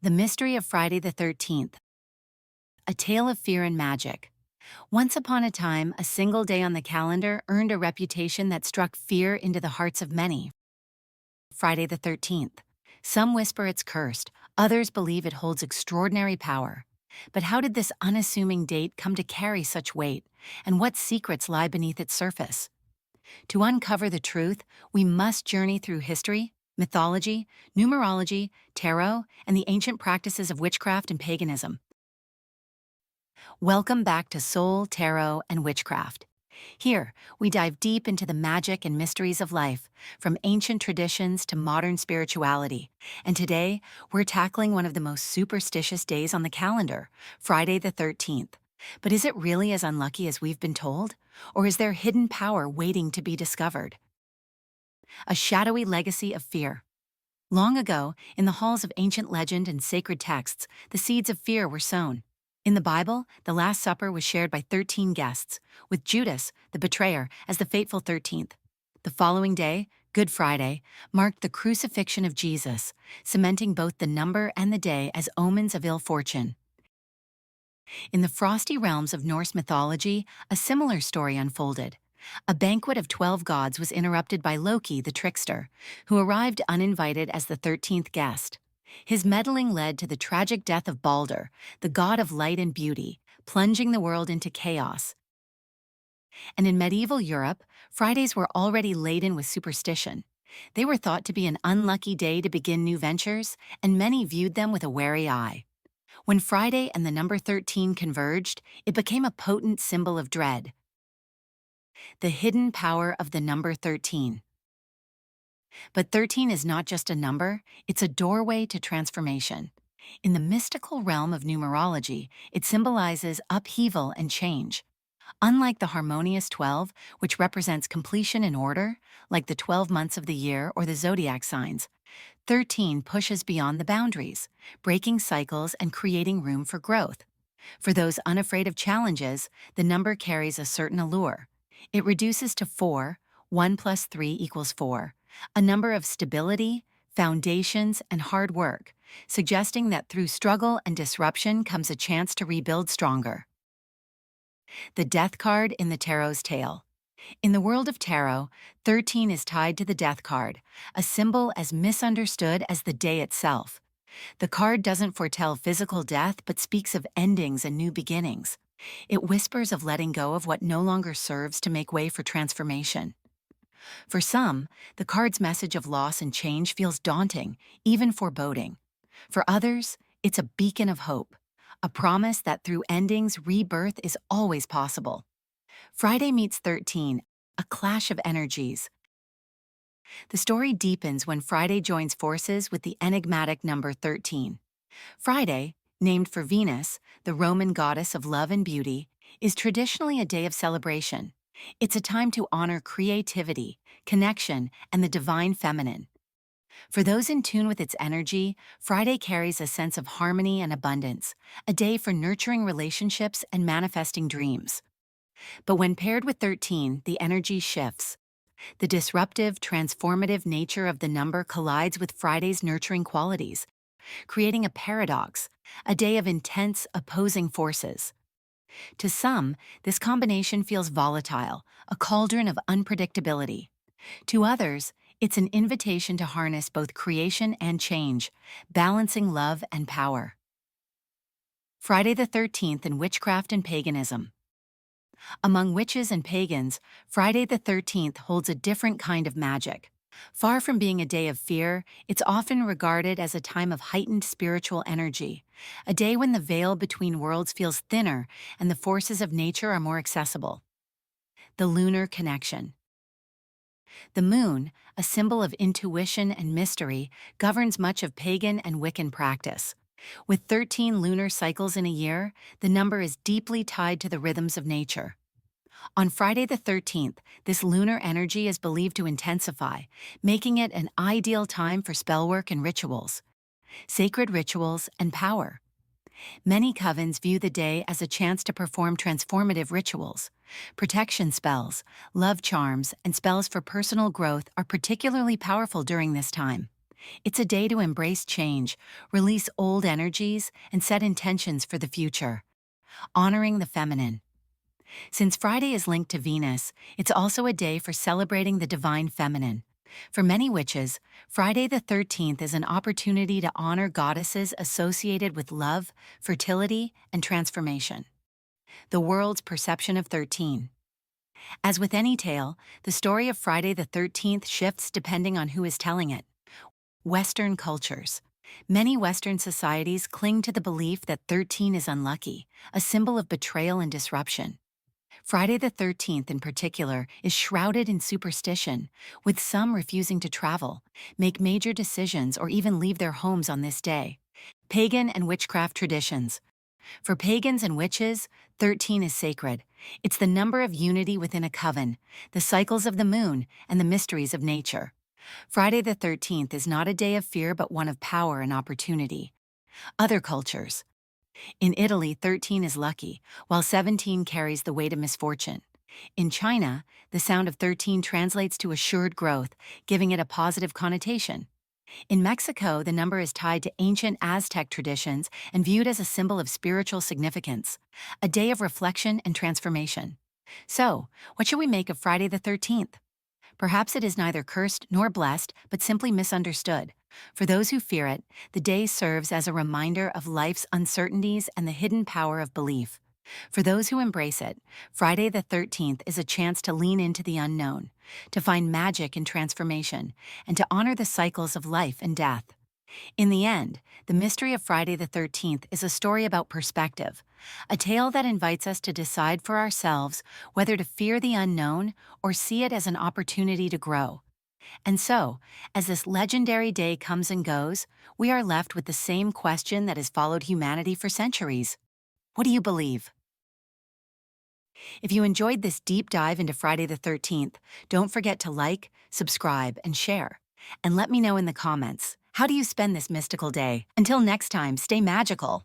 The Mystery of Friday the 13th, a tale of fear and magic. Once upon a time, a single day on the calendar earned a reputation that struck fear into the hearts of many. Friday the 13th. Some whisper it's cursed, others believe it holds extraordinary power. But how did this unassuming date come to carry such weight, and what secrets lie beneath its surface? To uncover the truth, we must journey through history, mythology, numerology, tarot, and the ancient practices of witchcraft and paganism. Welcome back to Soul, Tarot, and Witchcraft. Here, we dive deep into the magic and mysteries of life, from ancient traditions to modern spirituality. And today, we're tackling one of the most superstitious days on the calendar, Friday the 13th. But is it really as unlucky as we've been told? Or is there hidden power waiting to be discovered? A shadowy legacy of fear. Long ago, in the halls of ancient legend and sacred texts, the seeds of fear were sown. In the Bible, the Last Supper was shared by 13 guests, with Judas, the betrayer, as the fateful 13th. The following day, Good Friday, marked the crucifixion of Jesus, cementing both the number and the day as omens of ill fortune. In the frosty realms of Norse mythology, a similar story unfolded. A banquet of 12 gods was interrupted by Loki, the trickster, who arrived uninvited as the 13th guest. His meddling led to the tragic death of Balder, the god of light and beauty, plunging the world into chaos. And in medieval Europe, Fridays were already laden with superstition. They were thought to be an unlucky day to begin new ventures, and many viewed them with a wary eye. When Friday and the number 13 converged, it became a potent symbol of dread. The hidden power of the number 13. But 13 is not just a number, it's a doorway to transformation. In the mystical realm of numerology, it symbolizes upheaval and change. Unlike the harmonious 12, which represents completion and order, like the 12 months of the year or the zodiac signs, 13 pushes beyond the boundaries, breaking cycles and creating room for growth. For those unafraid of challenges, the number carries a certain allure. It reduces to 4, 1 plus 3 equals 4, a number of stability, foundations, and hard work, suggesting that through struggle and disruption comes a chance to rebuild stronger. The Death card in the Tarot's tale. In the world of tarot, 13 is tied to the Death card, a symbol as misunderstood as the day itself. The card doesn't foretell physical death but speaks of endings and new beginnings. It whispers of letting go of what no longer serves to make way for transformation. For some, the card's message of loss and change feels daunting, even foreboding. For others, it's a beacon of hope, a promise that through endings, rebirth is always possible. Friday meets 13, a clash of energies. The story deepens when Friday joins forces with the enigmatic number 13. Friday, named for Venus, the Roman goddess of love and beauty, is traditionally a day of celebration. It's a time to honor creativity, connection, and the divine feminine. For those in tune with its energy, Friday carries a sense of harmony and abundance, a day for nurturing relationships and manifesting dreams. But when paired with 13, the energy shifts. The disruptive, transformative nature of the number collides with Friday's nurturing qualities, creating a paradox, a day of intense, opposing forces. To some, this combination feels volatile, a cauldron of unpredictability. To others, it's an invitation to harness both creation and change, balancing love and power. Friday the 13th in Witchcraft and Paganism. Among witches and pagans, Friday the 13th holds a different kind of magic. Far from being a day of fear, it's often regarded as a time of heightened spiritual energy, a day when the veil between worlds feels thinner and the forces of nature are more accessible. The lunar connection. The moon, a symbol of intuition and mystery, governs much of pagan and Wiccan practice. With 13 lunar cycles in a year, the number is deeply tied to the rhythms of nature. On Friday the 13th, this lunar energy is believed to intensify, making it an ideal time for spellwork and rituals, sacred rituals, and power. Many covens view the day as a chance to perform transformative rituals. Protection spells, love charms, and spells for personal growth are particularly powerful during this time. It's a day to embrace change, release old energies, and set intentions for the future. Honoring the feminine. Since Friday is linked to Venus, it's also a day for celebrating the divine feminine. For many witches, Friday the 13th is an opportunity to honor goddesses associated with love, fertility, and transformation. The world's perception of 13. As with any tale, the story of Friday the 13th shifts depending on who is telling it. Western cultures. Many Western societies cling to the belief that 13 is unlucky, a symbol of betrayal and disruption. Friday the 13th, in particular, is shrouded in superstition, with some refusing to travel, make major decisions, or even leave their homes on this day. Pagan and witchcraft traditions. For pagans and witches, 13 is sacred. It's the number of unity within a coven, the cycles of the moon, and the mysteries of nature. Friday the 13th is not a day of fear but one of power and opportunity. Other cultures. In Italy, 13 is lucky, while 17 carries the weight of misfortune. In China, the sound of 13 translates to assured growth, giving it a positive connotation. In Mexico, the number is tied to ancient Aztec traditions and viewed as a symbol of spiritual significance, a day of reflection and transformation. So, what should we make of Friday the 13th? Perhaps it is neither cursed nor blessed, but simply misunderstood. For those who fear it, the day serves as a reminder of life's uncertainties and the hidden power of belief. For those who embrace it, Friday the 13th is a chance to lean into the unknown, to find magic in transformation, and to honor the cycles of life and death. In the end, the mystery of Friday the 13th is a story about perspective, a tale that invites us to decide for ourselves whether to fear the unknown or see it as an opportunity to grow. And so, as this legendary day comes and goes, we are left with the same question that has followed humanity for centuries. What do you believe? If you enjoyed this deep dive into Friday the 13th, don't forget to like, subscribe, and share. And let me know in the comments, how do you spend this mystical day? Until next time, stay magical.